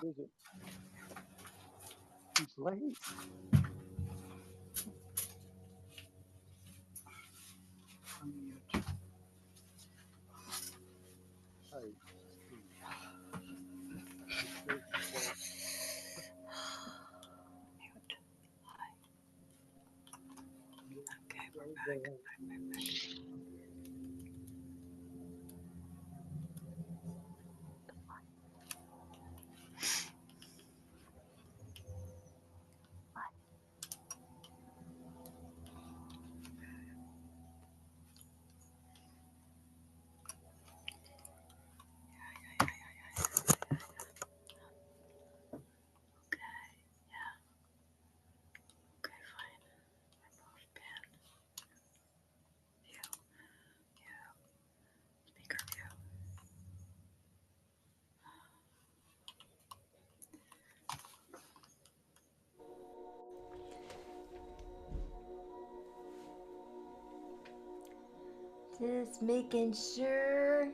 is it? He's late. Unmute. Hey, it says he's late. Mute. Hi. Okay, we're Slow back. down. Okay, yeah. Okay, fine. Remove pin. View. View. Speaker view. Just making sure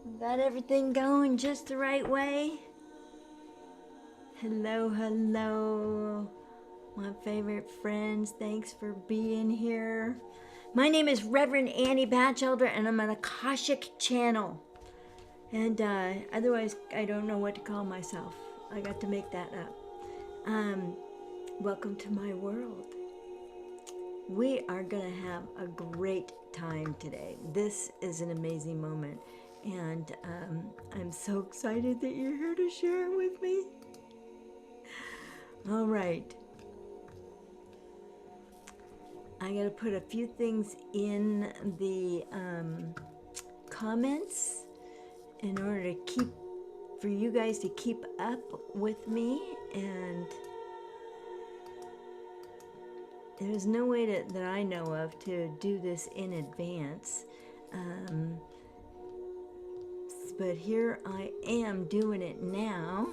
we got everything going just the right way. Hello, hello, my favorite friends. Thanks for being here. My name is Reverend Annie Batchelder, and I'm an Akashic channel. And otherwise, I don't know what to call myself. I got to make that up. Welcome to my world. We are going to have a great time today. This is an amazing moment, and I'm so excited that you're here to share it with me. All right. I got to put a few things in the comments in order to keep, for you guys to keep up with me, and there's no way that I know of to do this in advance. But here I am doing it now.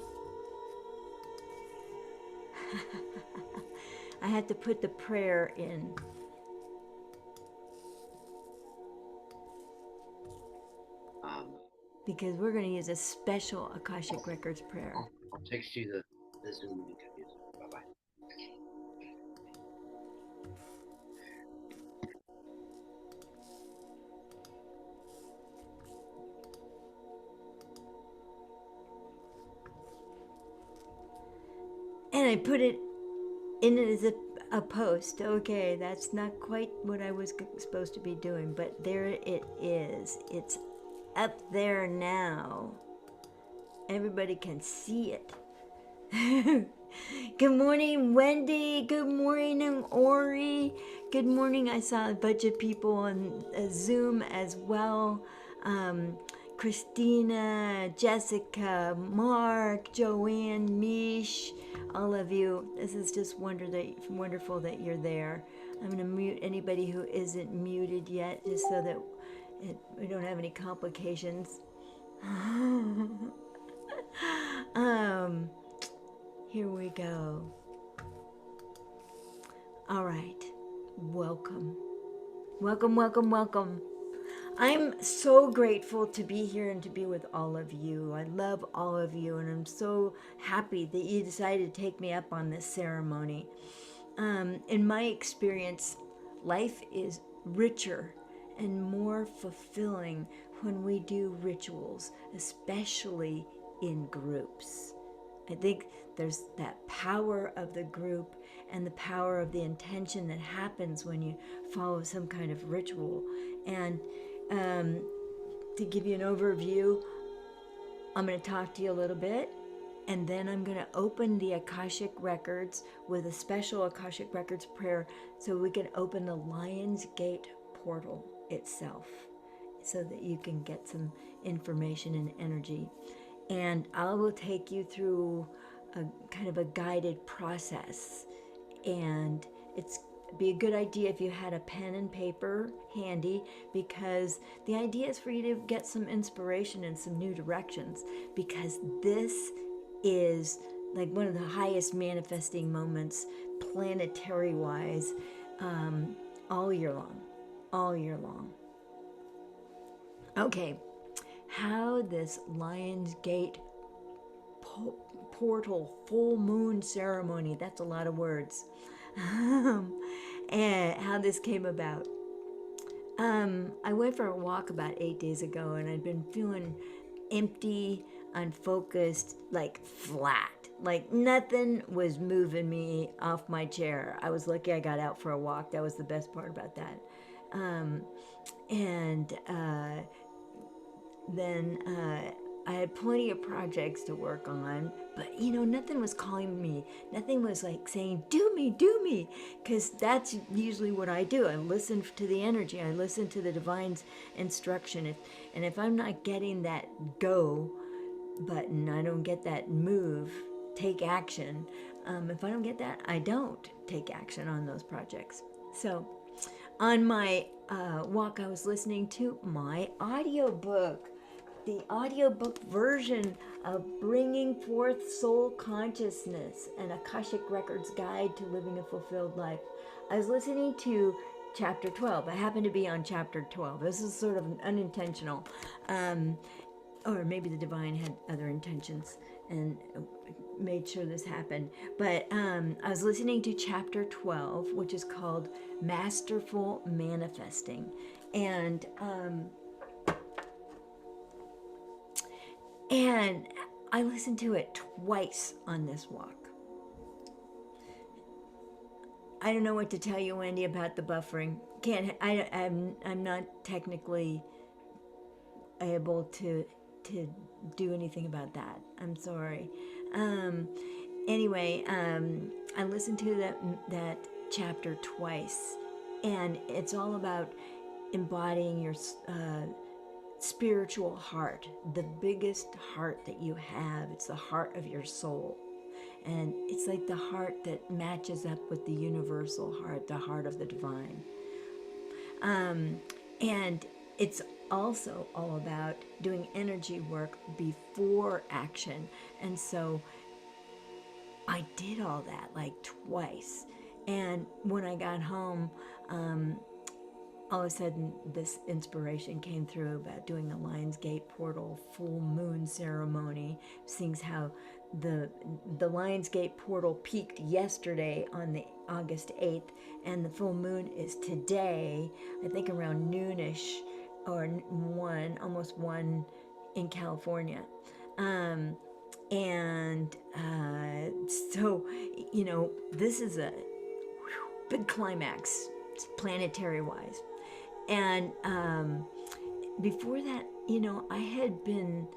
I had to put the prayer in. Because we're going to use a special Akashic Records prayer. I'll text you the Zoom link I use. Bye-bye. And I put it in it as a post. Okay, that's not quite what I was supposed to be doing, but there it is. It's up there now. Everybody can see it. Good morning, Wendy. Good morning, Ori. Good morning. I saw a bunch of people on Zoom as well. Christina, Jessica, Mark, Joanne, Mish, all of you. This is just wonderful that you're there. I'm going to mute anybody who isn't muted yet, just so that we don't have any complications. Here we go. All right. Welcome. Welcome, welcome, welcome. I'm so grateful to be here and to be with all of you. I love all of you, and I'm so happy that you decided to take me up on this ceremony. In my experience, life is richer and more fulfilling when we do rituals, especially in groups. I think there's that power of the group and the power of the intention that happens when you follow some kind of ritual. And to give you an overview, I'm going to talk to you a little bit, and then I'm going to open the Akashic Records with a special Akashic Records prayer so we can open the Lion's Gate portal itself so that you can get some information and energy. And I will take you through a kind of a guided process. And it's be a good idea if you had a pen and paper handy, because the idea is for you to get some inspiration and some new directions, because this is like one of the highest manifesting moments planetary wise, all year long. Okay, how this Lion's Gate portal full moon ceremony. That's a lot of words. And how this came about. I went for a walk about 8 days ago, and I'd been feeling empty, unfocused, like flat. Like nothing was moving me off my chair. I was lucky I got out for a walk. That was the best part about that. And then I had plenty of projects to work on, but nothing was calling me. Nothing was like saying, do me, because that's usually what I do. I listen to the energy, I listen to the divine's instruction. If I'm not getting that go button, I don't get that move, take action. If I don't get that, I don't take action on those projects. So on my walk, I was listening to my audiobook, the audiobook version of Bringing Forth Soul Consciousness, an Akashic Records Guide to Living a Fulfilled Life. I was listening to chapter 12. I happened to be on chapter 12. This is sort of unintentional. Or maybe the divine had other intentions and made sure this happened. But I was listening to chapter 12, which is called Masterful Manifesting. And I listened to it twice on this walk. I don't know what to tell you, Wendy, about the buffering. I'm not technically able to do anything about that. I'm sorry. Anyway, I listened to that chapter twice, and it's all about embodying your spiritual heart, the biggest heart that you have. It's the heart of your soul. And it's like the heart that matches up with the universal heart, the heart of the divine. And it's also all about doing energy work before action. And so I did all that like twice. And when I got home, all of a sudden this inspiration came through about doing a Lionsgate portal full moon ceremony, seeing how the Lionsgate portal peaked yesterday on the August 8th, and the full moon is today, I think around noonish or almost 1 in California. So, this is a big climax, planetary wise. And before that, I had been,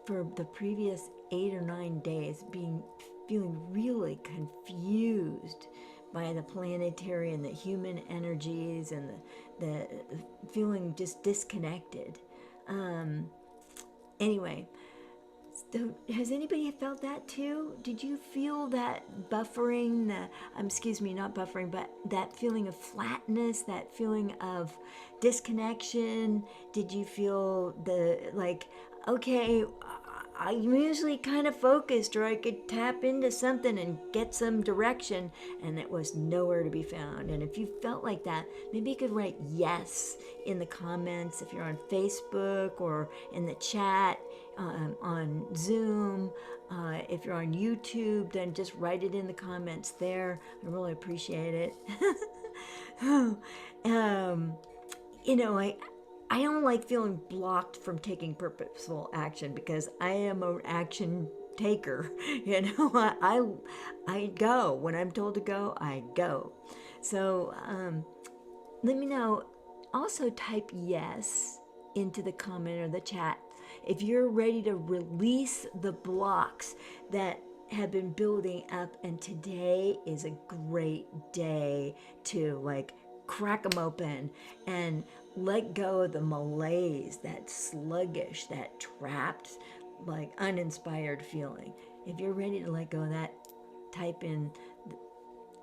for the previous 8 or 9 days, feeling really confused by the planetary and the human energies, and the feeling just disconnected. Anyway, so has anybody felt that too? Did you feel that buffering, not buffering, but that feeling of flatness, that feeling of disconnection? Did you feel okay, I'm usually kind of focused, or I could tap into something and get some direction, and it was nowhere to be found? And if you felt like that, maybe you could write yes in the comments if you're on Facebook, or in the chat on Zoom. If you're on YouTube, then just write it in the comments there. I really appreciate it. I don't like feeling blocked from taking purposeful action, because I am an action taker. I go. When I'm told to go, I go. So let me know. Also type yes into the comment or the chat if you're ready to release the blocks that have been building up, and today is a great day to crack them open and let go of the malaise, that sluggish, that trapped, uninspired feeling. If you're ready to let go of that, type in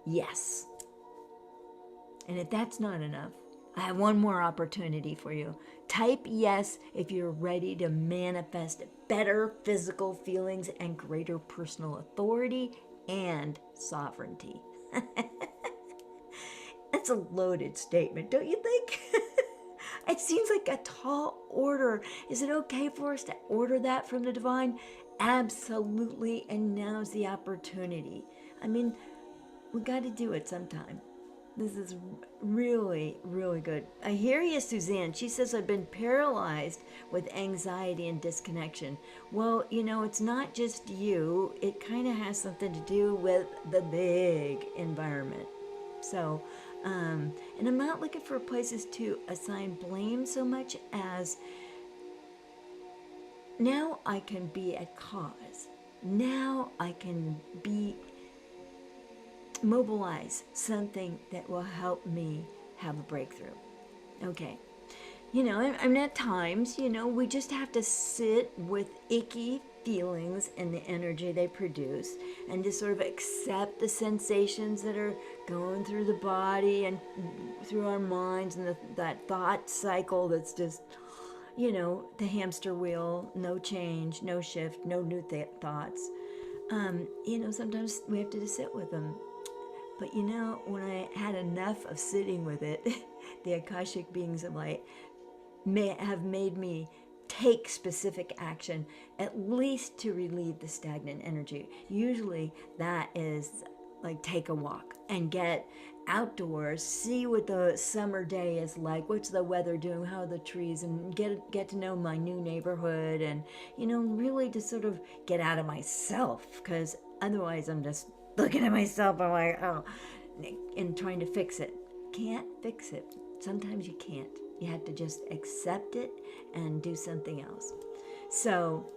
yes. And if that's not enough, I have one more opportunity for you. Type yes if you're ready to manifest better physical feelings and greater personal authority and sovereignty. That's a loaded statement, don't you think? It seems like a tall order. Is it okay for us to order that from the divine? Absolutely, and now's the opportunity. I mean, we got to do it sometime. This is really, really good. I hear you, Suzanne. She says, I've been paralyzed with anxiety and disconnection. Well, it's not just you, it kind of has something to do with the big environment. So, and I'm not looking for places to assign blame so much as now I can be a cause. Now I can be mobilize something that will help me have a breakthrough. Okay. And at times, we just have to sit with icky feelings and the energy they produce and just sort of accept the sensations that are going through the body and through our minds and that thought cycle that's just, the hamster wheel, no change, no shift, no new thoughts. Sometimes we have to just sit with them. But when I had enough of sitting with it, the Akashic beings of light have made me take specific action, at least to relieve the stagnant energy. Usually that is like take a walk and get outdoors, see what the summer day is like, what's the weather doing, how are the trees, and get to know my new neighborhood, and really to sort of get out of myself, because otherwise I'm just looking at myself, I'm like, oh, and trying to fix it. Can't fix it. Sometimes you can't. You have to just accept it and do something else. So,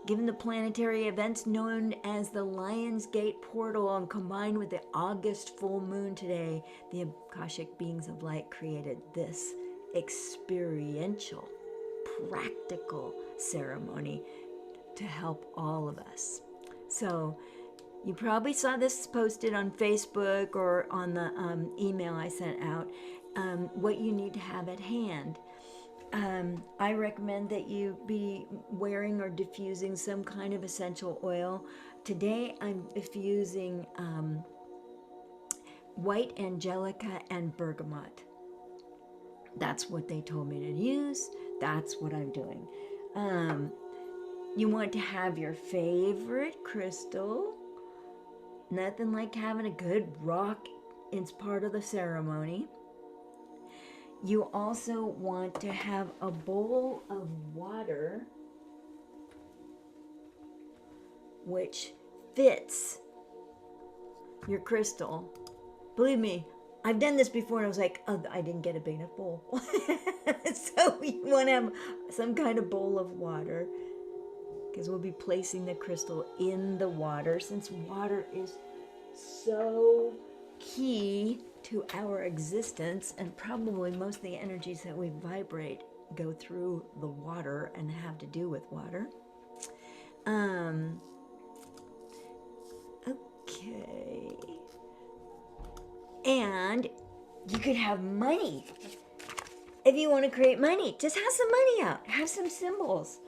given the planetary events known as the Lion's Gate portal and combined with the August full moon today, the Akashic beings of light created this experiential, practical ceremony to help all of us. So, you probably saw this posted on Facebook or on the email I sent out, what you need to have at hand. I recommend that you be wearing or diffusing some kind of essential oil. Today I'm diffusing white angelica and bergamot. That's what they told me to use. That's what I'm doing. You want to have your favorite crystal. Nothing like having a good rock is part of the ceremony. You also want to have a bowl of water which fits your crystal. Believe me, I've done this before and I was like, oh, I didn't get a big enough bowl. So you want to have some kind of bowl of water, because we'll be placing the crystal in the water, since water is so key to our existence, and probably most of the energies that we vibrate go through the water and have to do with water. Okay. And you could have money. If you want to create money, just have some money out. Have some symbols.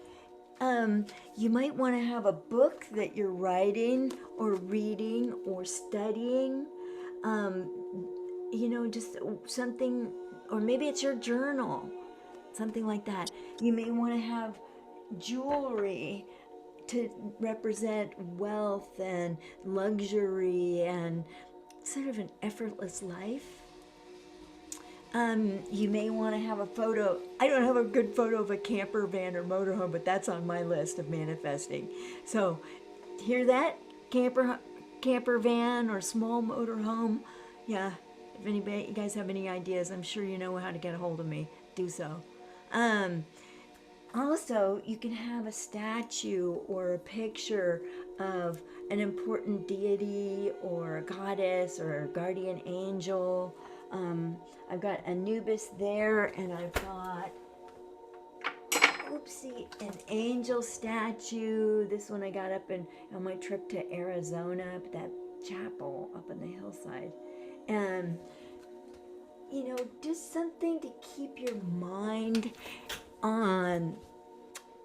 You might want to have a book that you're writing or reading or studying. Just something, or maybe it's your journal, something like that. You may want to have jewelry to represent wealth and luxury and sort of an effortless life. You may want to have a photo. I don't have a good photo of a camper van or motorhome, but that's on my list of manifesting. So, hear that? Camper van or small motorhome. Yeah, if anybody, you guys have any ideas, I'm sure you know how to get a hold of me. Do so. Also, you can have a statue or a picture of an important deity or a goddess or a guardian angel. I've got Anubis there, and I've got, an angel statue. This one I got up on my trip to Arizona, up that chapel up on the hillside. And, just something to keep your mind on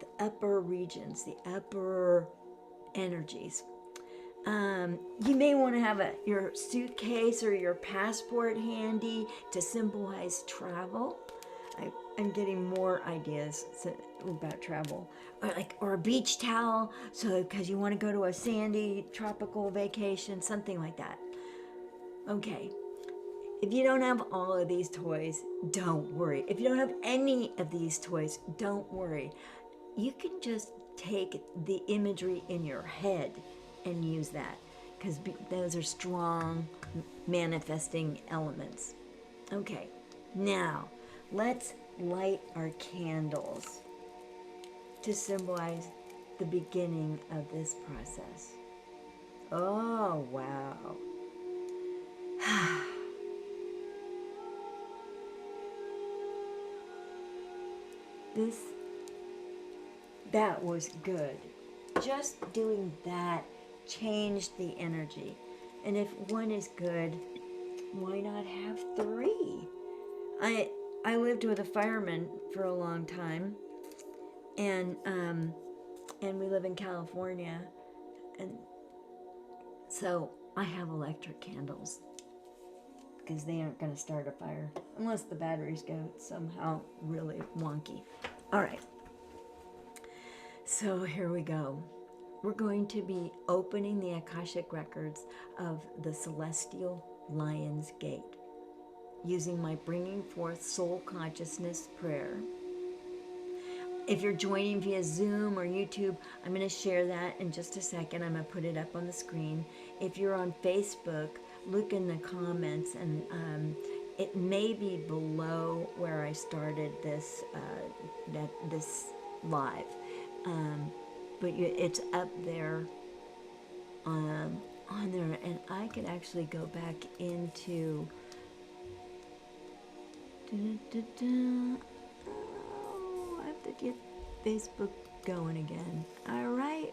the upper regions, the upper energies. You may want to have your suitcase or your passport handy to symbolize travel. I'm getting more ideas about travel, or a beach towel. So because you want to go to a sandy tropical vacation, something like that. Okay. If you don't have all of these toys, don't worry. If you don't have any of these toys, don't worry. You can just take the imagery in your head and use that, because those are strong manifesting elements. Okay, now let's light our candles to symbolize the beginning of this process. Oh, wow. That was good. Just doing that changed the energy. And if one is good, why not have three? I lived with a fireman for a long time, and we live in California, and so I have electric candles because they aren't going to start a fire unless the batteries go somehow really wonky. All right. So here we go. We're going to be opening the Akashic records of the celestial Lion's Gate using my Bringing Forth Soul Consciousness prayer. If you're joining via Zoom or YouTube, I'm going to share that in just a second. I'm going to put it up on the screen. If you're on Facebook, look in the comments, and it may be below where I started this this live, but it's up there on there, and I could actually go back into. Oh, I have to get Facebook going again. All right,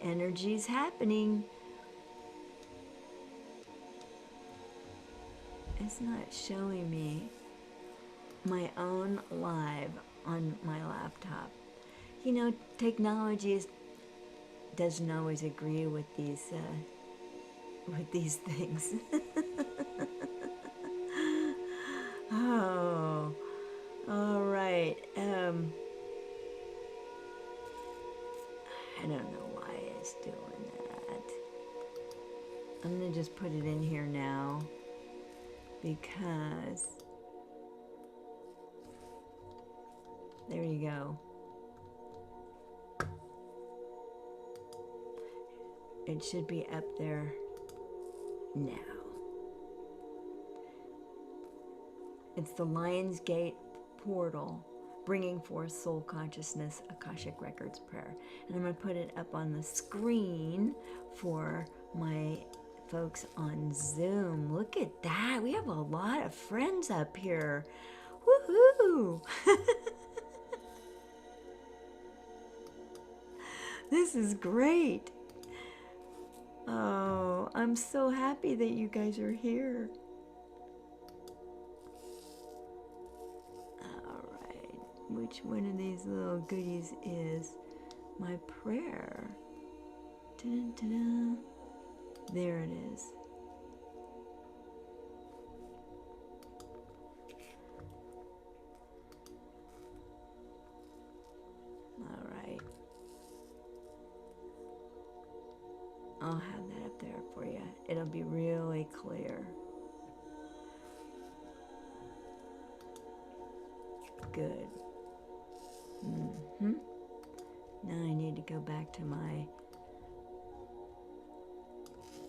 energy's happening. It's not showing me my own live on my laptop. You know, technology doesn't always agree with these things. Oh, all right. I don't know why it's doing that. I'm gonna just put it in here now because there you go. It should be up there now. It's the Lion's Gate portal, bringing forth soul consciousness, Akashic Records prayer. And I'm going to put it up on the screen for my folks on Zoom. Look at that. We have a lot of friends up here. Woohoo! This is great. Oh, I'm so happy that you guys are here. All right, which one of these little goodies is my prayer? Ta-da-ta-da. There it is. All right. I'll have that up there for you. It'll be really clear. Good. Mm-hmm. Now I need to go back to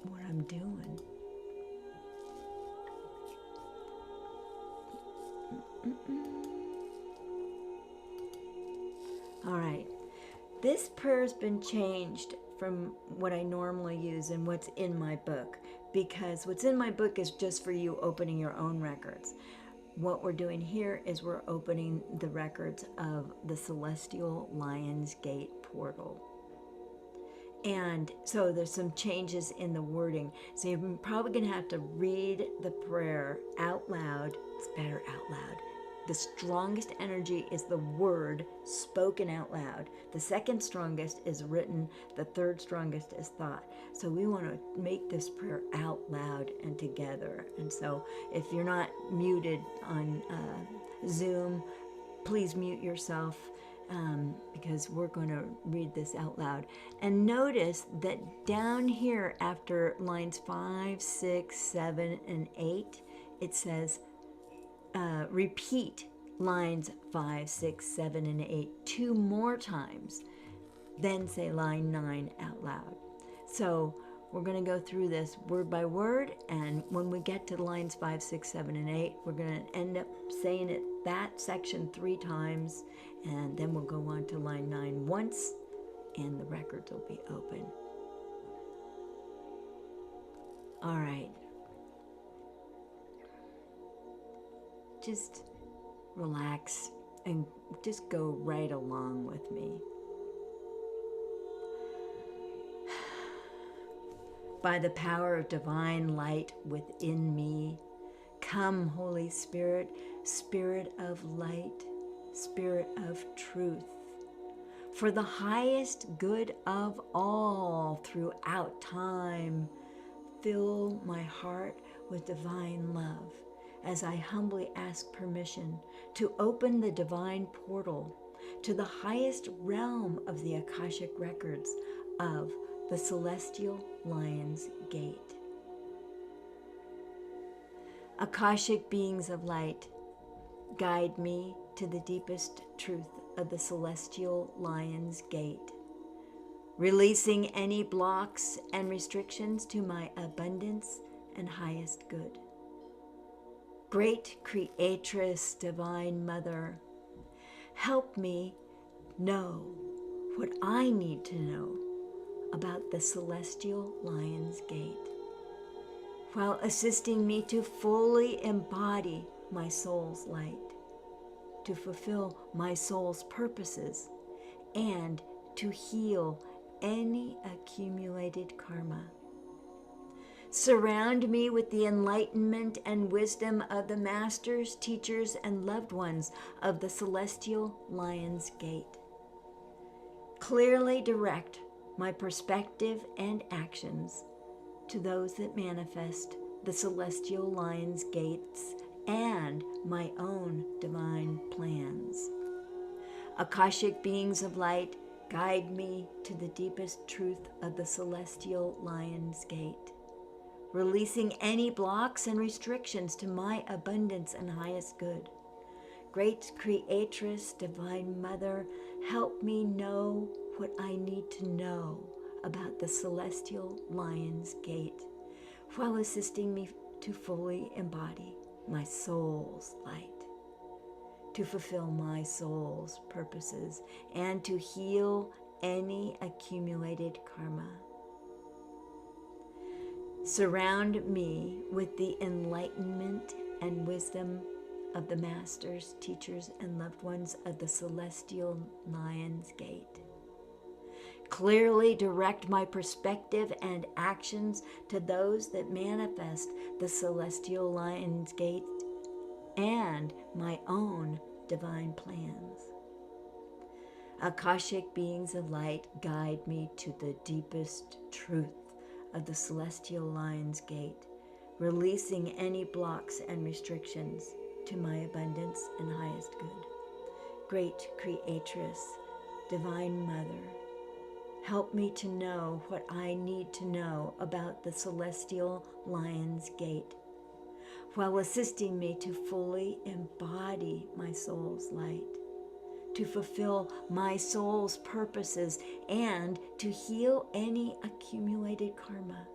what I'm doing. All right. This prayer's been changed from what I normally use and what's in my book, because what's in my book is just for you opening your own records. What we're doing here is we're opening the records of the Celestial Lion's Gate portal. And so there's some changes in the wording. So you're probably going to have to read the prayer out loud. It's better out loud. The strongest energy is the word spoken out loud. The second strongest is written. The third strongest is thought. So we want to make this prayer out loud and together. And so if you're not muted on Zoom, please mute yourself, because we're going to read this out loud. And notice that down here after lines 5, 6, 7, and 8, it says, repeat lines 5, 6, 7, and 8 2 more times, then say line 9 out loud. So we're going to go through this word by word, and when we get to lines 5, 6, 7, and 8, we're going to end up saying it that section 3 times, and then we'll go on to line 9 once, and the records will be open. All right. Just relax and just go right along with me. By the power of divine light within me, come, Holy Spirit, Spirit of light, Spirit of truth, for the highest good of all throughout time. Fill my heart with divine love as I humbly ask permission to open the divine portal to the highest realm of the Akashic records of the Celestial Lion's Gate. Akashic beings of light, guide me to the deepest truth of the Celestial Lion's Gate, releasing any blocks and restrictions to my abundance and highest good. Great Creatress, Divine Mother, help me know what I need to know about the Celestial Lion's Gate, while assisting me to fully embody my soul's light, to fulfill my soul's purposes, and to heal any accumulated karma. Surround me with the enlightenment and wisdom of the masters, teachers, and loved ones of the Celestial Lion's Gate. Clearly direct my perspective and actions to those that manifest the Celestial Lion's Gates and my own divine plans. Akashic beings of light, guide me to the deepest truth of the Celestial Lion's Gate, releasing any blocks and restrictions to my abundance and highest good. Great Creatress, Divine Mother, help me know what I need to know about the Celestial Lion's Gate, while assisting me to fully embody my soul's light, to fulfill my soul's purposes, and to heal any accumulated karma. Surround me with the enlightenment and wisdom of the masters, teachers, and loved ones of the Celestial Lion's Gate. Clearly direct my perspective and actions to those that manifest the Celestial Lion's Gate and my own divine plans. Akashic beings of light, guide me to the deepest truth of the Celestial Lion's Gate, releasing any blocks and restrictions to my abundance and highest good. Great Creatress, Divine Mother, help me to know what I need to know about the Celestial Lion's Gate, while assisting me to fully embody my soul's light, to fulfill my soul's purposes, and to heal any accumulated karma.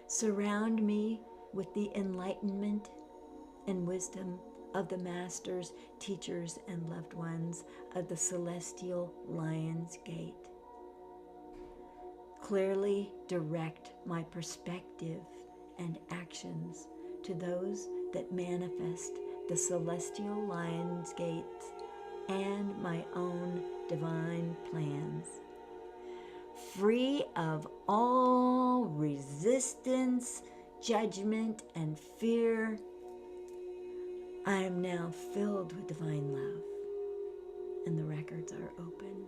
Surround me with the enlightenment and wisdom of the masters, teachers, and loved ones of the Celestial Lion's Gate. Clearly direct my perspective and actions to those that manifest the Celestial Lion's Gates and my own divine plans. Free of all resistance, judgment, and fear, I am now filled with divine love, and the records are open.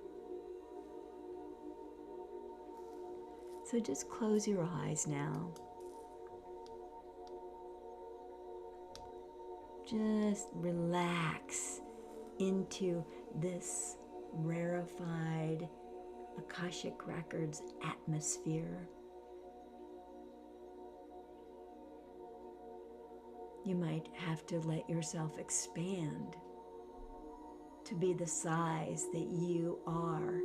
So just close your eyes now. Just relax into this rarefied Akashic Records atmosphere. You might have to let yourself expand to be the size that you are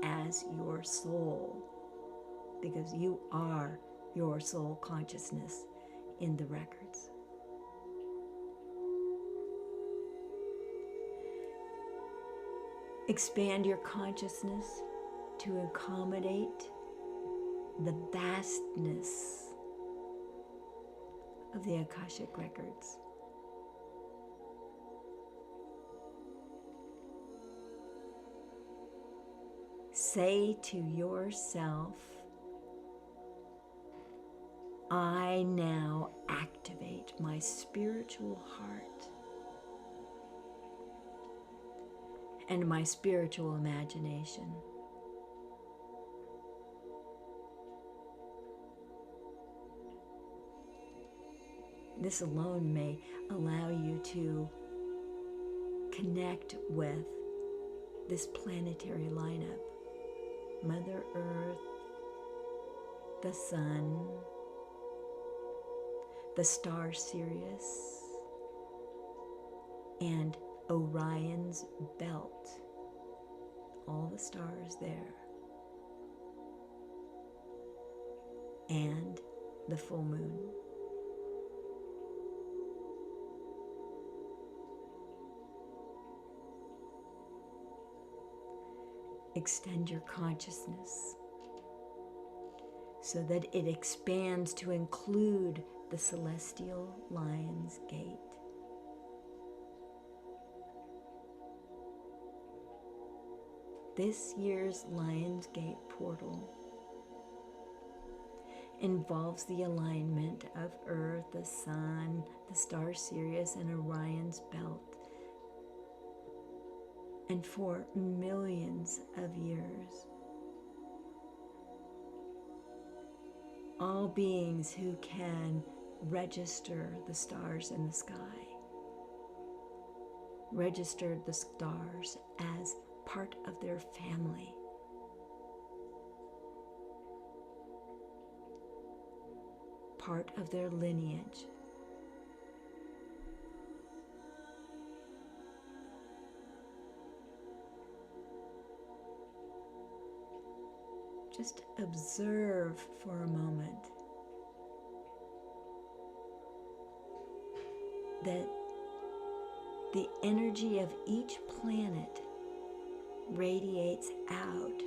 as your soul, because you are your soul consciousness in the records. Expand your consciousness to accommodate the vastness of the Akashic Records. Say to yourself, I now activate my spiritual heart and my spiritual imagination. This alone may allow you to connect with this planetary lineup: Mother Earth, the Sun, the star Sirius, and Orion's belt. All the stars there. And the full moon. Extend your consciousness so that it expands to include the celestial Lion's Gate. This year's Lion's Gate portal involves the alignment of Earth, the Sun, the star Sirius, and Orion's belt. And for millions of years, all beings who can register the stars in the sky registered the stars as part of their family. Part of their lineage. Just observe for a moment that the energy of each planet radiates out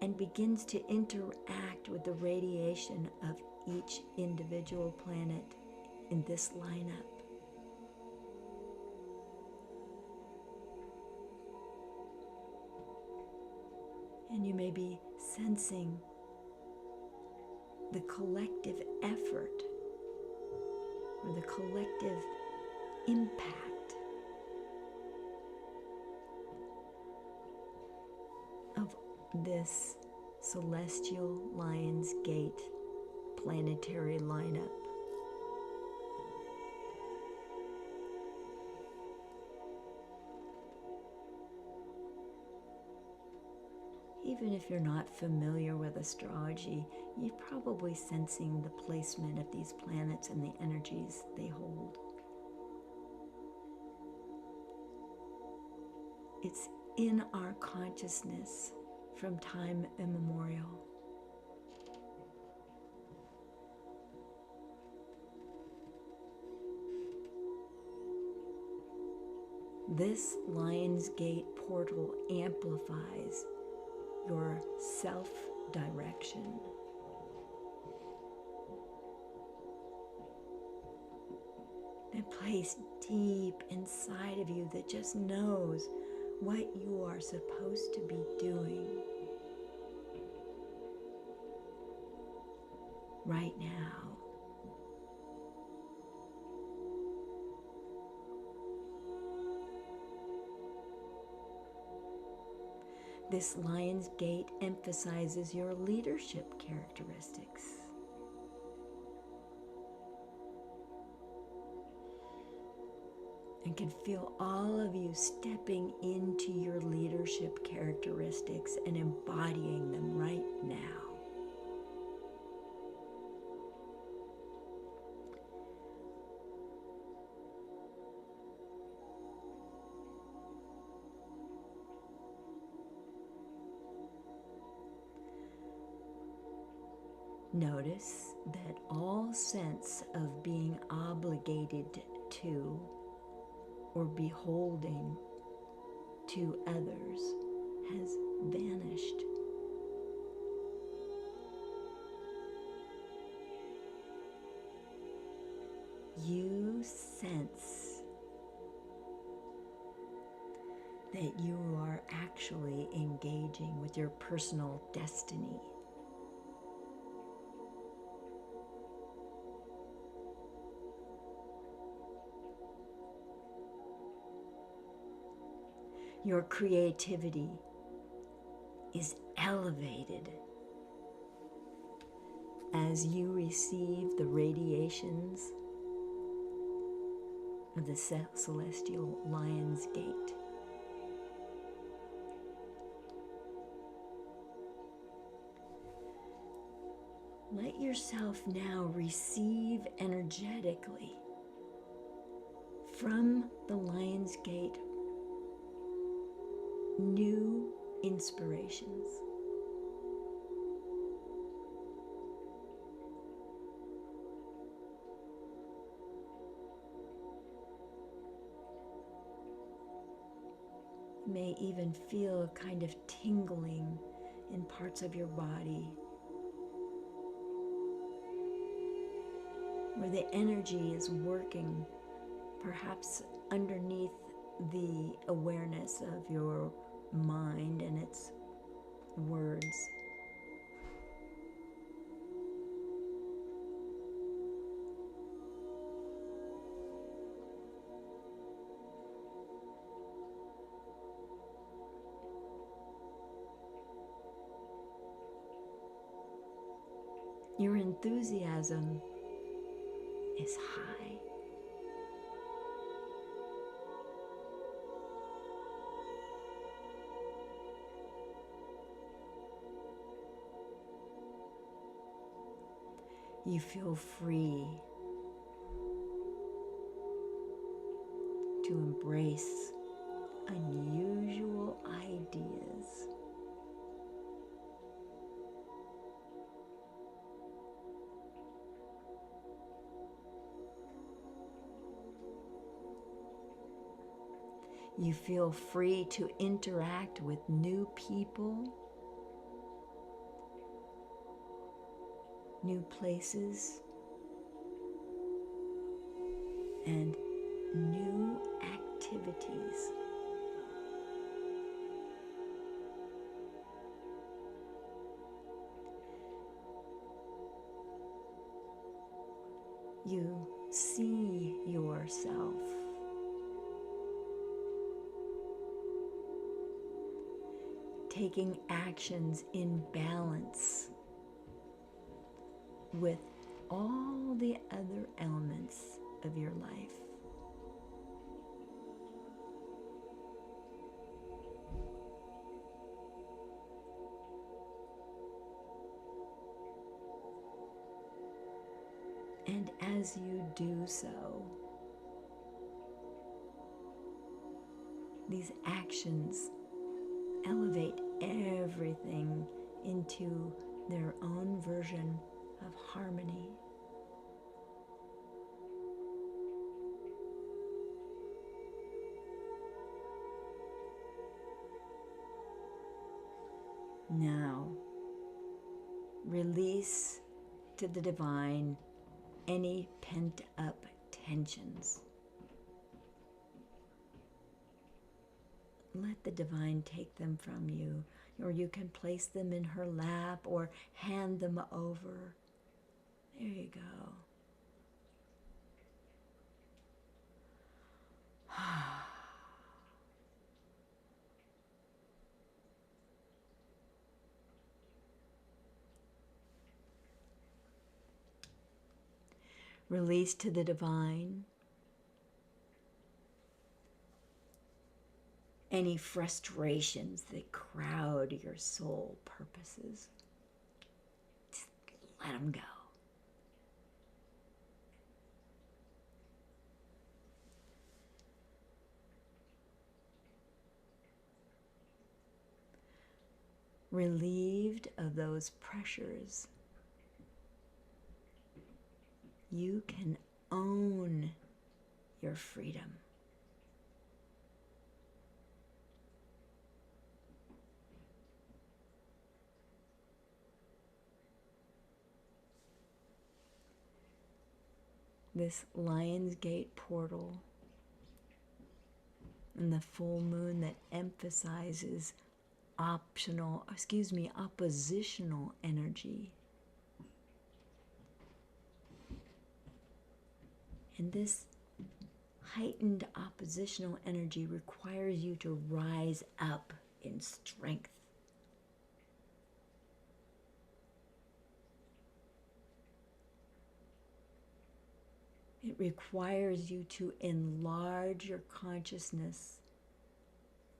and begins to interact with the radiation of each individual planet in this lineup. And you may be sensing the collective effort or the collective impact of this celestial Lion's Gate planetary lineup. Even if you're not familiar with astrology, you're probably sensing the placement of these planets and the energies they hold. It's in our consciousness from time immemorial. This Lion's Gate portal amplifies your self-direction. That place deep inside of you that just knows what you are supposed to be doing right now. This Lion's Gate emphasizes your leadership characteristics. And can feel all of you stepping into your leadership characteristics and embodying them right now. Notice that all sense of being obligated to or beholding to others has vanished. You sense that you are actually engaging with your personal destiny. Your creativity is elevated as you receive the radiations of the celestial Lion's Gate. Let yourself now receive energetically from the Lion's Gate new inspirations. You may even feel a kind of tingling in parts of your body where the energy is working, perhaps underneath the awareness of your mind and its words. Your enthusiasm is high. You feel free to embrace unusual ideas. You feel free to interact with new people, new places, and new activities. You see yourself taking actions in balance with all the other elements of your life. And as you do so, these actions elevate everything into their own version of harmony. Now, release to the divine any pent-up tensions. Let the divine take them from you, or you can place them in her lap or hand them over. There you go. Release to the divine any frustrations that crowd your soul purposes. Just let them go. Relieved of those pressures, you can own your freedom. This Lion's Gate portal and the full moon that emphasizes oppositional energy. And this heightened oppositional energy requires you to rise up in strength. It requires you to enlarge your consciousness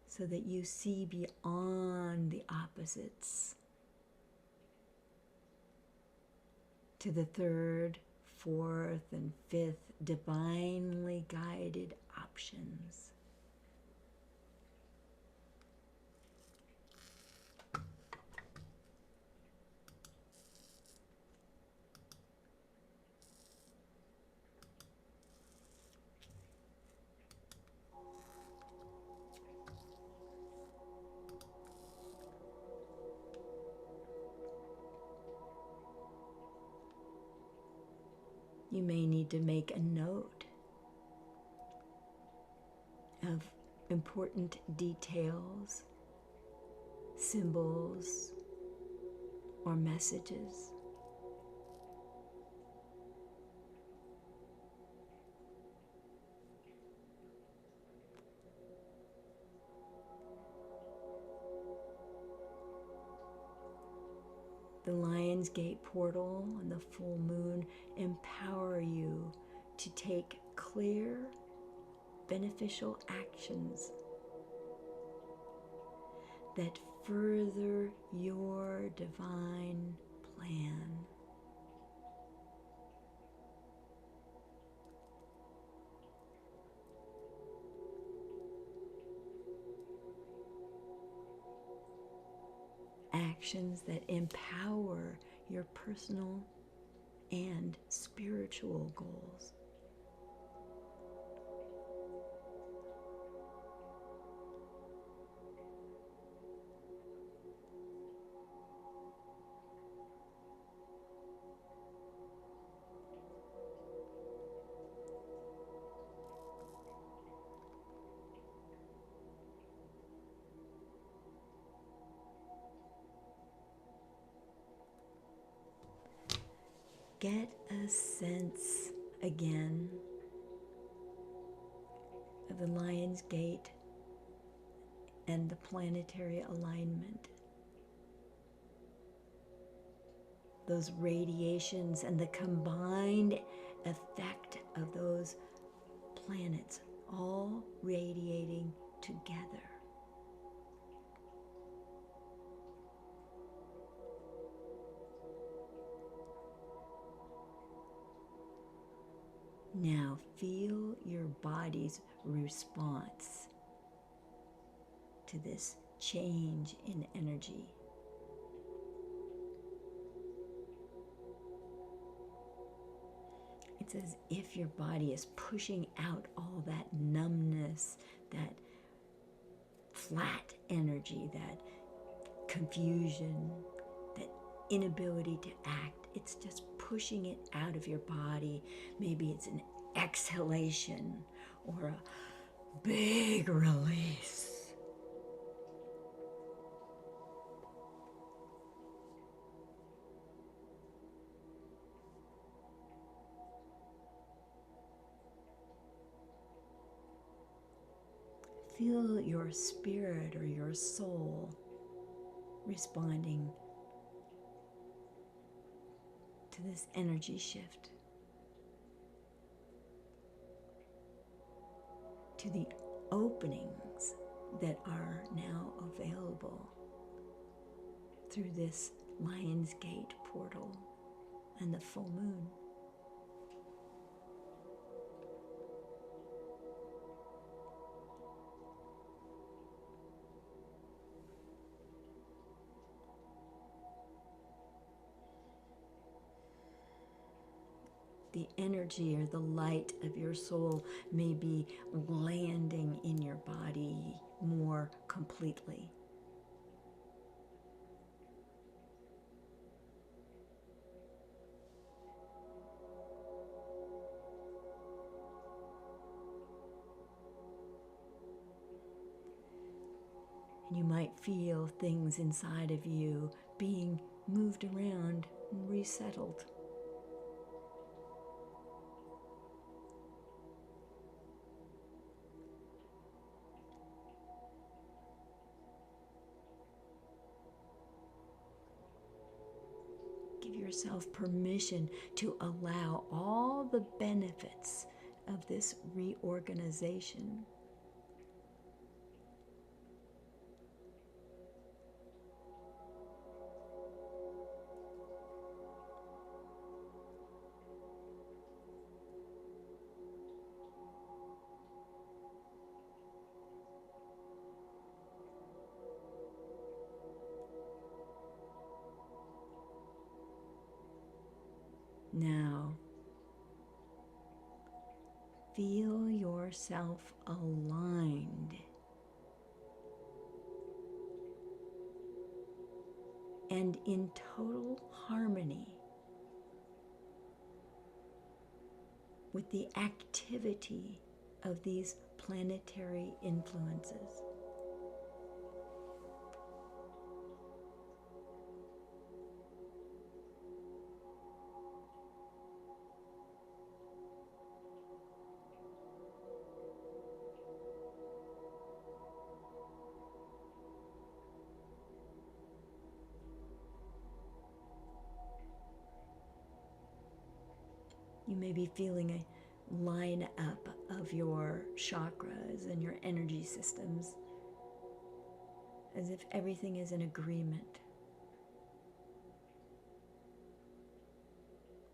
so that you see beyond the opposites to the third, fourth, and fifth divinely guided options. You may need to make a note of important details, symbols, or messages. The Lion's Gate portal and the full moon empower you to take clear, beneficial actions that further your divine plan. Actions that empower your personal and spiritual goals. Get a sense again of the Lion's Gate and the planetary alignment. Those radiations and the combined effect of those planets all radiating together. Now feel your body's response to this change in energy. It's as if your body is pushing out all that numbness, that flat energy, that confusion, that inability to act. It's just pushing it out of your body. Maybe it's an exhalation or a big release. Feel your spirit or your soul responding to this energy shift. to the openings that are now available through this Lion's Gate portal and the full moon. The energy or the light of your soul may be landing in your body more completely. And you might feel things inside of you being moved around and resettled. Give yourself permission to allow all the benefits of this reorganization. Now, feel yourself aligned and in total harmony with the activity of these planetary influences. You may be feeling a line up of your chakras and your energy systems as if everything is in agreement.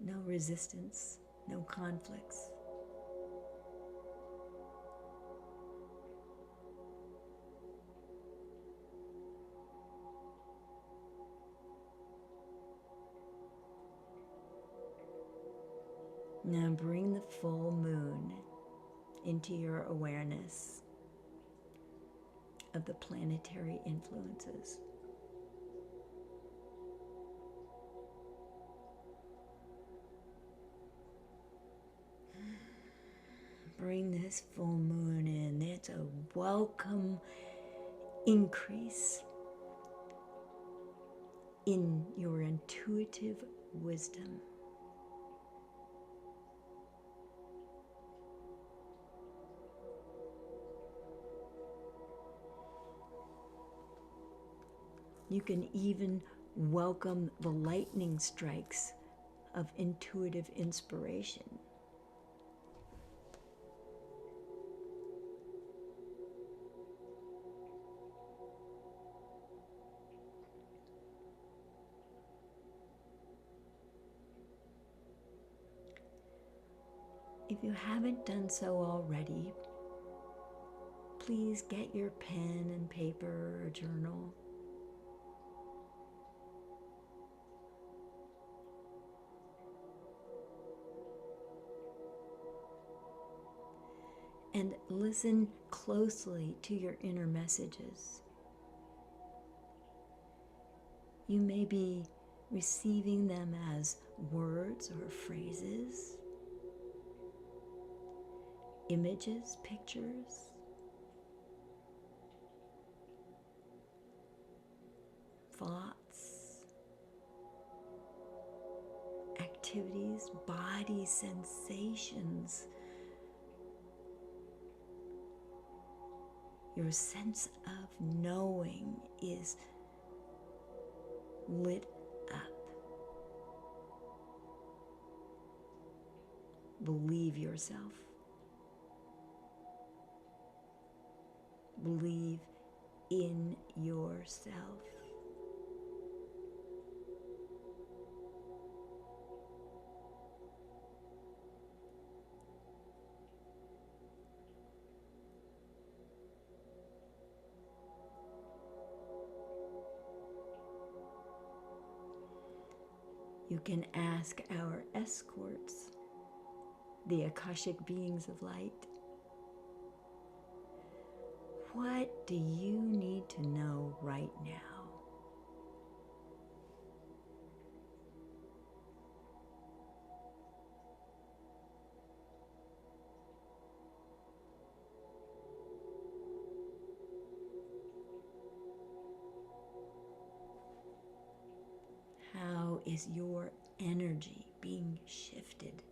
No resistance, no conflicts. Now bring the full moon into your awareness of the planetary influences. Bring this full moon in. It's a welcome increase in your intuitive wisdom. You can even welcome the lightning strikes of intuitive inspiration. If you haven't done so already, please get your pen and paper or journal. And listen closely to your inner messages. You may be receiving them as words or phrases, images, pictures, thoughts, activities, body sensations. Your sense of knowing is lit up. Believe yourself. believe in yourself. You can ask our escorts, the Akashic beings of light, what do you need to know right now? How is your energy being shifted?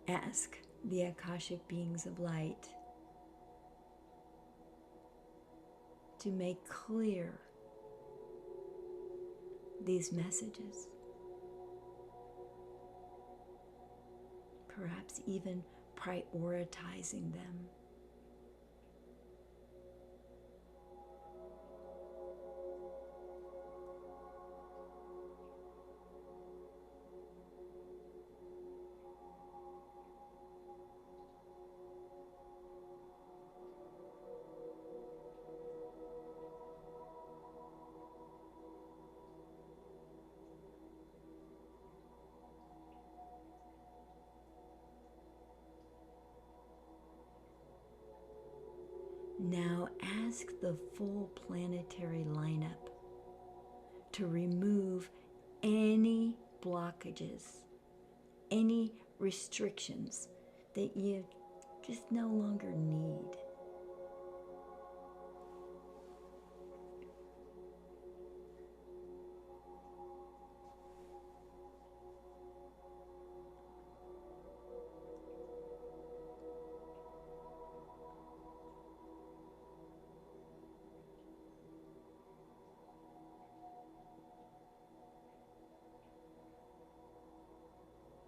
Ask the Akashic beings of light to make clear these messages, perhaps even prioritizing them. Now ask the full planetary lineup to remove any blockages, any restrictions that you just no longer need.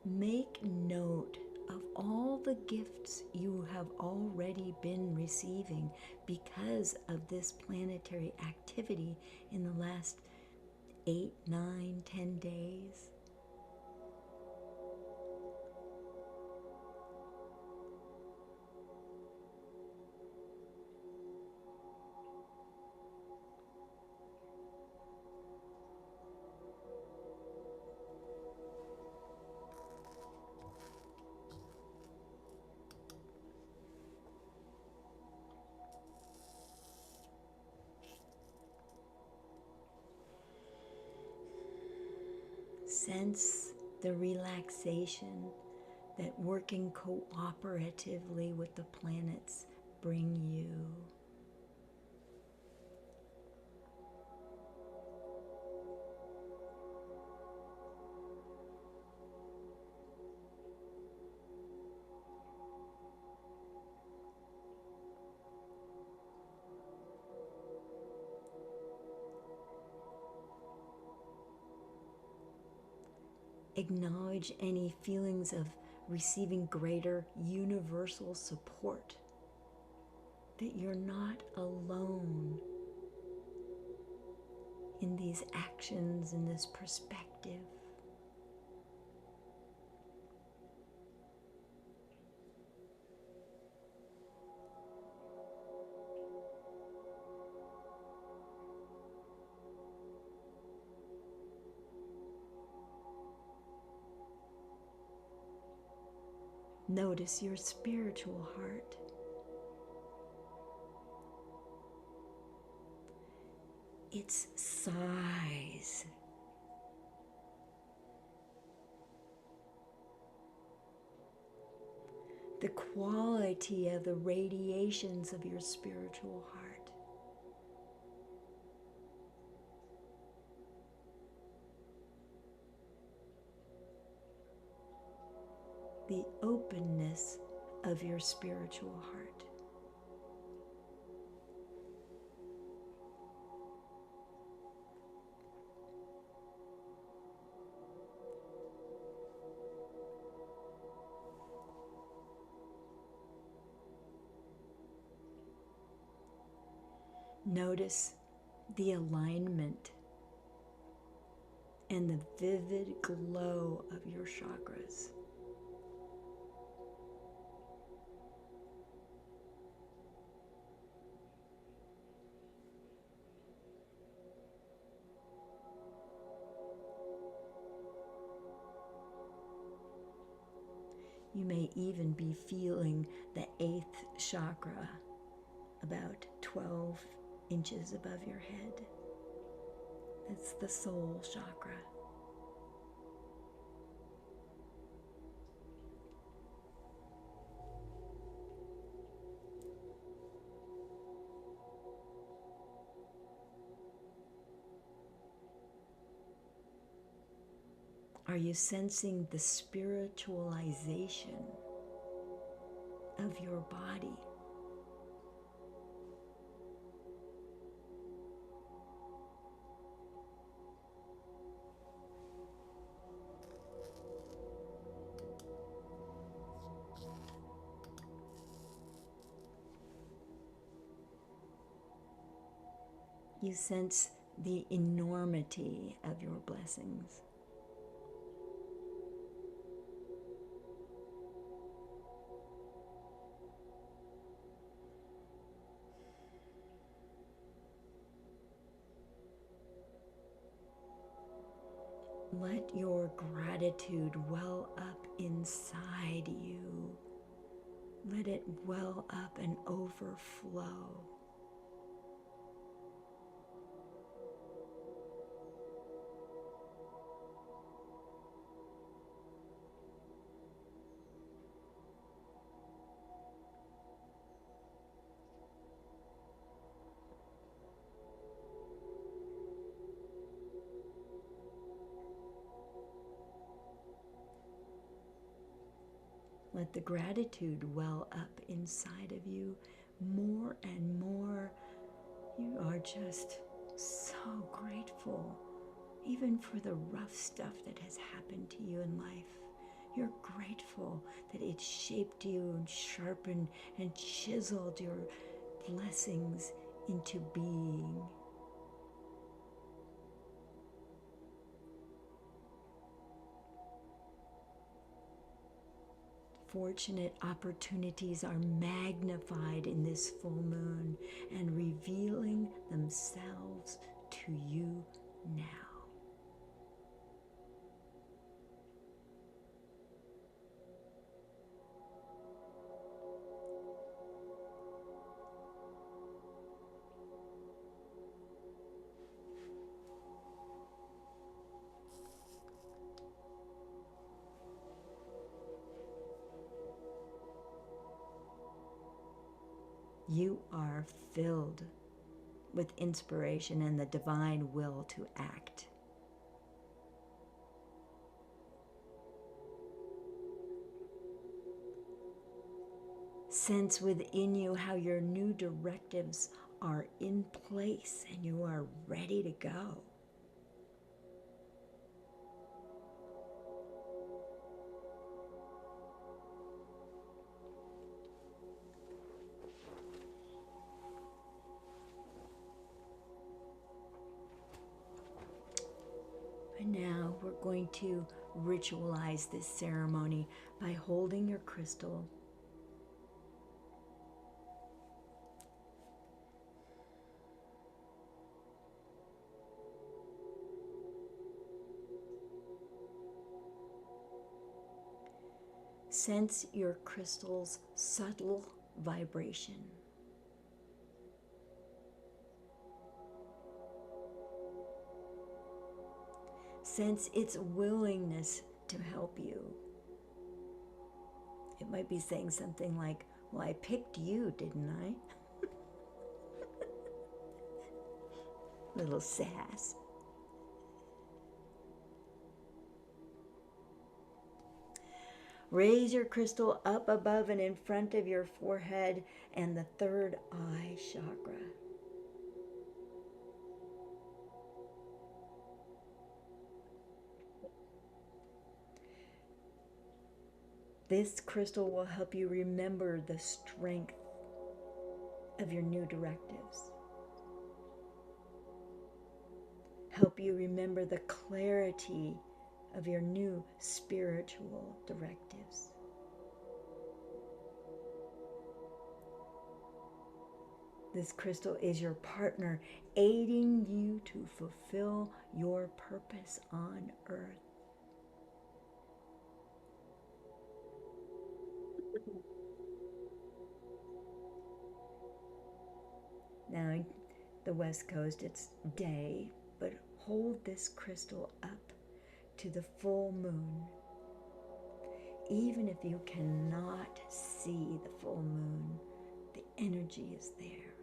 Make note of all the gifts you have already been receiving because of this planetary activity in the last 8, 9, 10 days. Sense the relaxation that working cooperatively with the planets bring you. Acknowledge any feelings of receiving greater universal support, that you're not alone in these actions, in this perspective. Notice your spiritual heart. Its size. The quality of the radiations of your spiritual heart. The openness of your spiritual heart. Notice the alignment and the vivid glow of your chakras. You may even be feeling the 8th chakra about 12 inches above your head. It's the soul chakra. Are you sensing the spiritualization of your body? You sense the enormity of your blessings. Let your gratitude well up inside you. Let it well up and overflow. Let the gratitude well up inside of you more and more. You are just so grateful, even for the rough stuff that has happened to you in life. You're grateful that it shaped you and sharpened and chiseled your blessings into being. Fortunate opportunities are magnified in this full moon and revealing themselves to you now. You are filled with inspiration and the divine will to act. Sense within you how your new directives are in place and you are ready to go. And now we're going to ritualize this ceremony by holding your crystal. Sense your crystal's subtle vibration. Sense its willingness to help you. It might be saying something like, well, I picked you, didn't I? Little sass. Raise your crystal up above and in front of your forehead and the third eye chakra. This crystal will help you remember the strength of your new directives. Help you remember the clarity of your new spiritual directives. This crystal is your partner, aiding you to fulfill your purpose on earth. Now, in the West Coast, it's day, but hold this crystal up to the full moon. Even if you cannot see the full moon, the energy is there.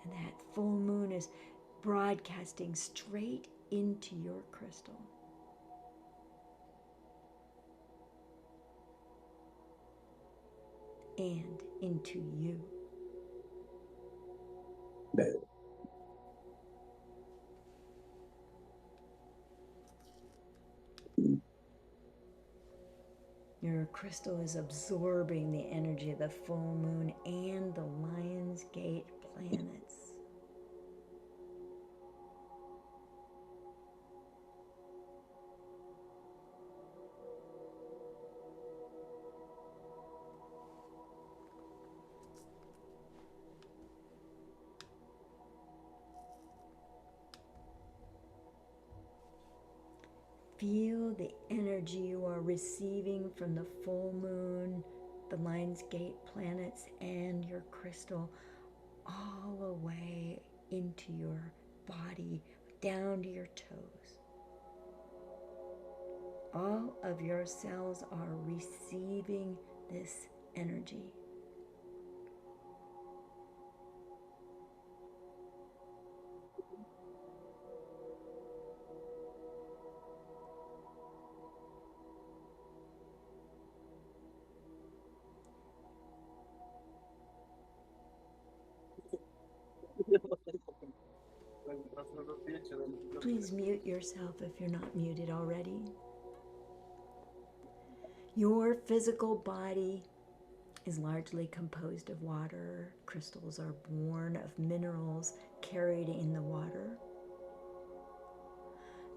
And that full moon is broadcasting straight into your crystal. And into you. Your crystal is absorbing the energy of the full moon and the Lion's Gate planets. Feel the energy you are receiving from the full moon, the Lion's Gate planets, and your crystal all the way into your body, down to your toes. All of your cells are receiving this energy. Please mute yourself if you're not muted already. Your physical body is largely composed of water. Crystals are born of minerals carried in the water.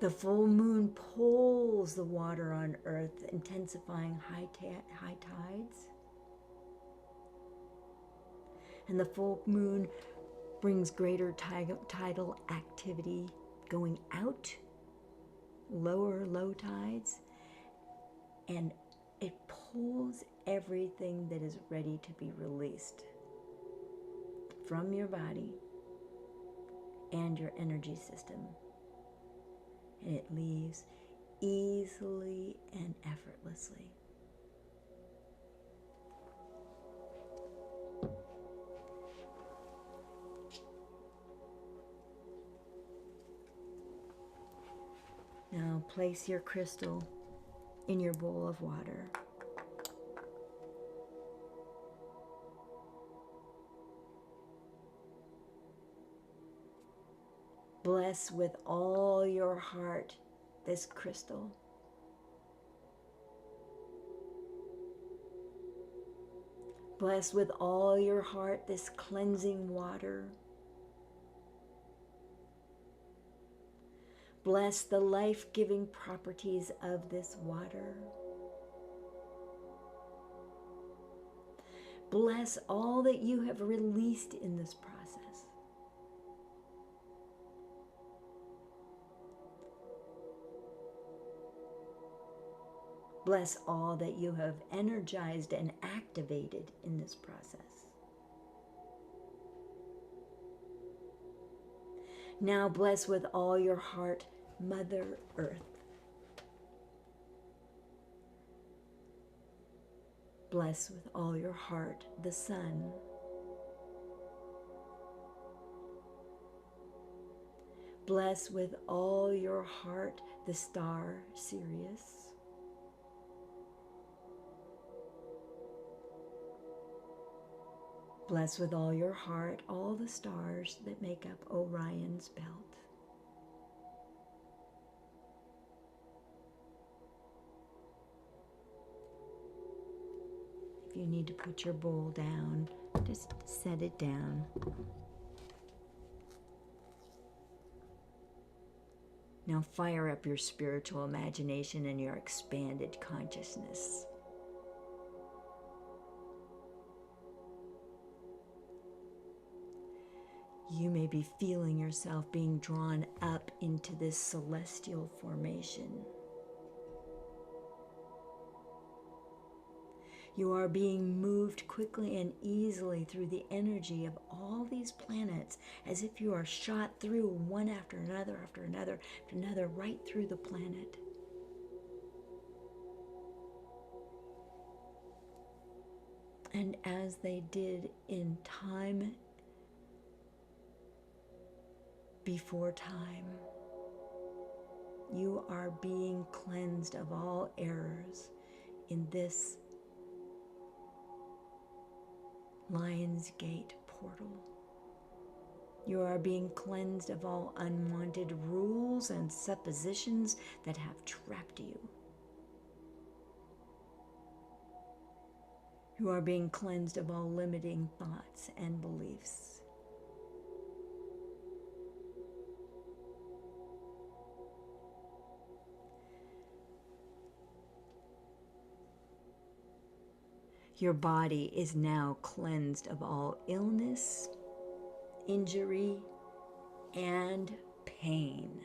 The full moon pulls the water on Earth, intensifying high tides. And the full moon brings greater tidal activity going out, lower low tides, and it pulls everything that is ready to be released from your body and your energy system. And it leaves easily and effortlessly. Now place your crystal in your bowl of water. Bless with all your heart this crystal. Bless with all your heart this cleansing water. Bless the life-giving properties of this water. Bless all that you have released in this process. Bless all that you have energized and activated in this process. Now bless with all your heart Mother Earth. Bless with all your heart the sun. Bless with all your heart the star Sirius. Bless with all your heart all the stars that make up Orion's belt. If you need to put your bowl down, just set it down. Now fire up your spiritual imagination and your expanded consciousness. You may be feeling yourself being drawn up into this celestial formation. You are being moved quickly and easily through the energy of all these planets, as if you are shot through one after another, after another, after another, right through the planet. And as they did in time before time, you are being cleansed of all errors in this Lion's Gate portal. You are being cleansed of all unwanted rules and suppositions that have trapped you. You are being cleansed of all limiting thoughts and beliefs. Your body is now cleansed of all illness, injury, and pain.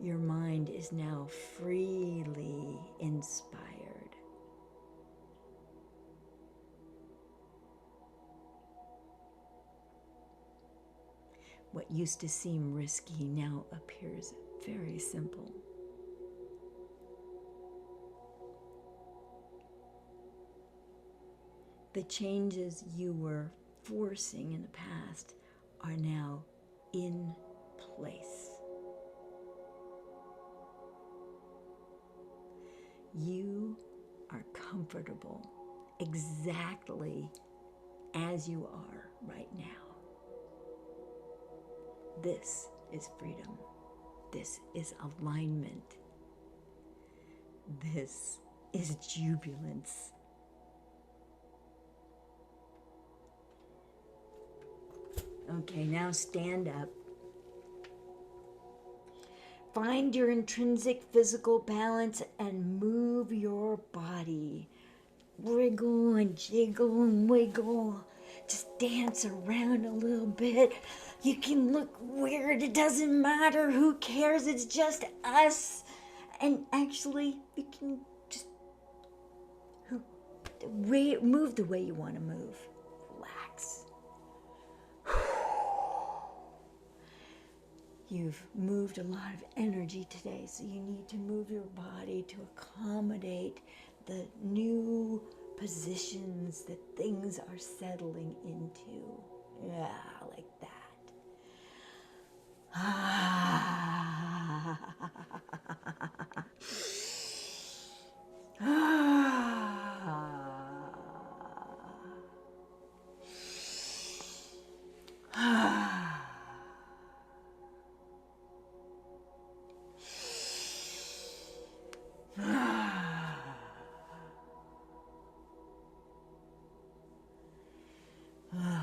Your mind is now freely inspired. What used to seem risky now appears very simple. The changes you were forcing in the past are now in place. You are comfortable exactly as you are right now. This is freedom. This is alignment. This is jubilance. Okay, now stand up. Find your intrinsic physical balance and move your body. Wriggle and jiggle and wiggle. Just dance around a little bit. You can look weird. It doesn't matter. Who cares? It's just us. And actually, you can just move the way you want to move. Relax. You've moved a lot of energy today, so you need to move your body to accommodate the new positions that things are settling into. Yeah, like that.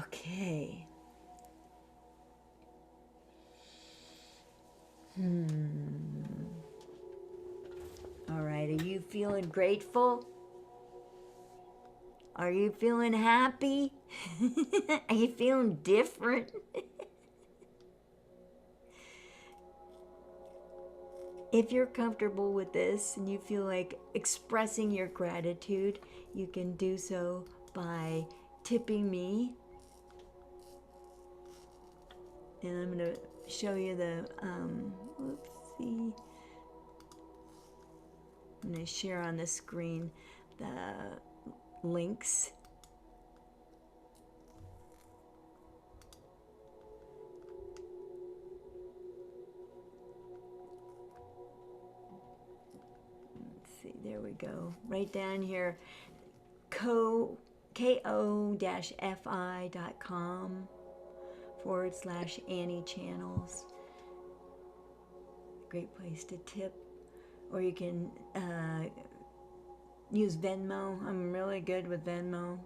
Okay. All right, are you feeling grateful? Are you feeling happy? Are you feeling different? If you're comfortable with this and you feel like expressing your gratitude, you can do so by tipping me. And I'm going to show you the, whoopsie. I'm going to share on the screen the links. Let's see, there we go. Right down here, ko-fi.com/Annie channels. Great place to tip. Or you can use Venmo. I'm really good with Venmo.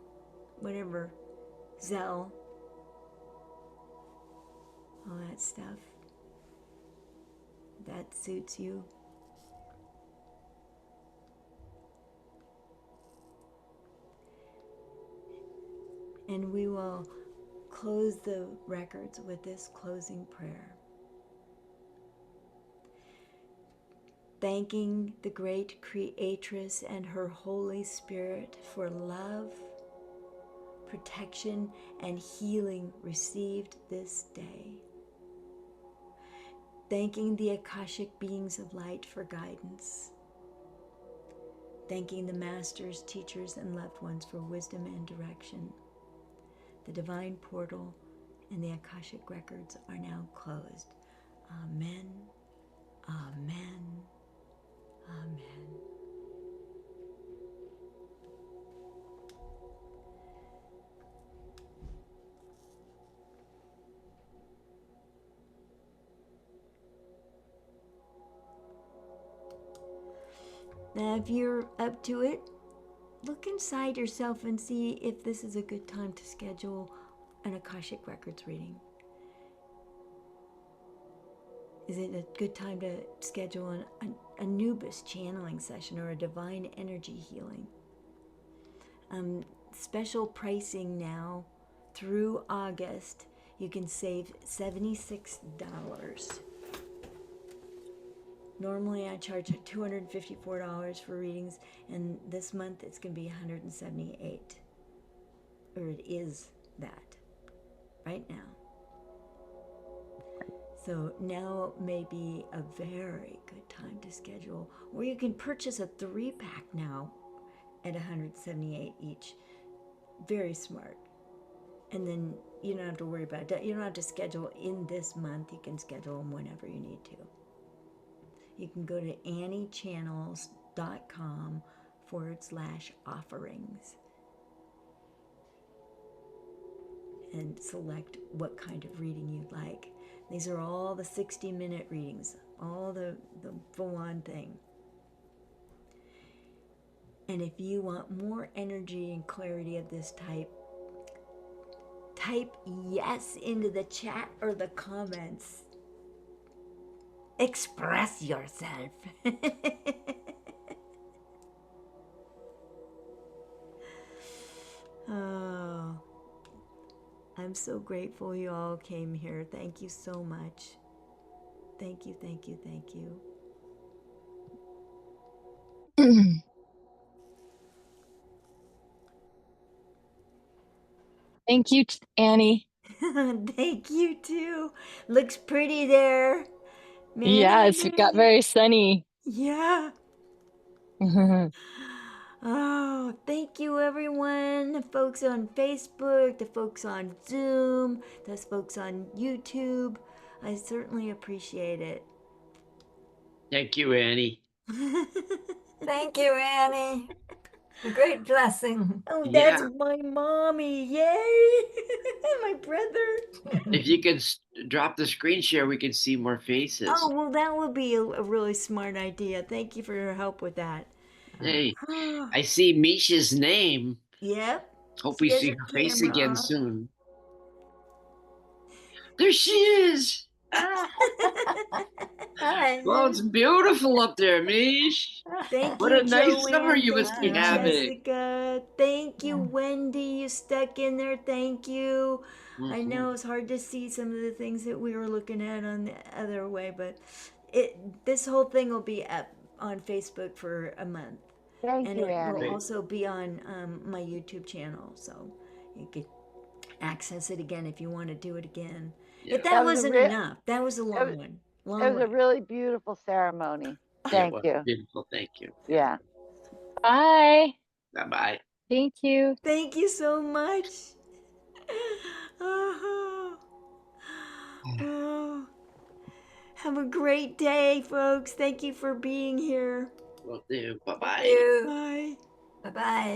Whatever. Zelle. All that stuff. That suits you. And we will close the records with this closing prayer. Thanking the great Creatress and her Holy Spirit for love, protection, and healing received this day. Thanking the Akashic beings of light for guidance. Thanking the masters, teachers, and loved ones for wisdom and direction. The divine portal and the Akashic records are now closed. Amen. Amen. Amen. Now, if you're up to it, look inside yourself and see if this is a good time to schedule an Akashic Records reading. Is it a good time to schedule an Anubis channeling session or a divine energy healing? Special pricing now through August. You can save $76. Normally I charge $254 for readings, and this month it's going to be $178. Or it is that right now. So now may be a very good time to schedule. Or you can purchase a 3-pack now at $178 each. Very smart. And then you don't have to worry about it. You don't have to schedule in this month. You can schedule them whenever you need to. You can go to anniechannels.com/offerings and select what kind of reading you'd like. These are all the 60-minute readings, all the full-on thing. And if you want more energy and clarity of this type, type yes into the chat or the comments. Express yourself. Oh, I'm so grateful you all came here. Thank you so much. Thank you, thank you, thank you. Thank you, Annie. Thank you too. Looks pretty there. Yes, it got very sunny. Yeah. Oh, thank you, everyone. The folks on Facebook, the folks on Zoom, those folks on YouTube. I certainly appreciate it. Thank you, Annie. Thank you, Annie. A great blessing. Oh, Yeah. that's my mommy. Yay. My brother. If you could drop the screen share, we can see more faces. Oh, well, that would be a really smart idea. Thank you for your help with that. Hey, I see Misha's name. Yep. Hope She we has see her her face camera again off. soon. There she is. Hi. Well, it's beautiful up there, Mish. Thank What you, a nice summer Joanne. you must Thank be you, having. Jessica. Thank you, Wendy. You stuck in there. Thank you. I Mhm. know it's hard to see some of the things that we were looking at on the other way, but this whole thing will be up on Facebook for a month. Thank And you, it will Annie. also be on my YouTube channel. So you could access it again if you want to do it again. Yeah. If that That was a wasn't real. enough, that was a long was- one. It Long was a one. really beautiful ceremony. It Thank was you. beautiful. Thank you. Yeah. Bye. Bye-bye. Thank you. Thank you so much. Oh, oh. Have a great day, folks. Thank you for being here. Will do. Thank Bye-bye. you. Bye. Bye-bye.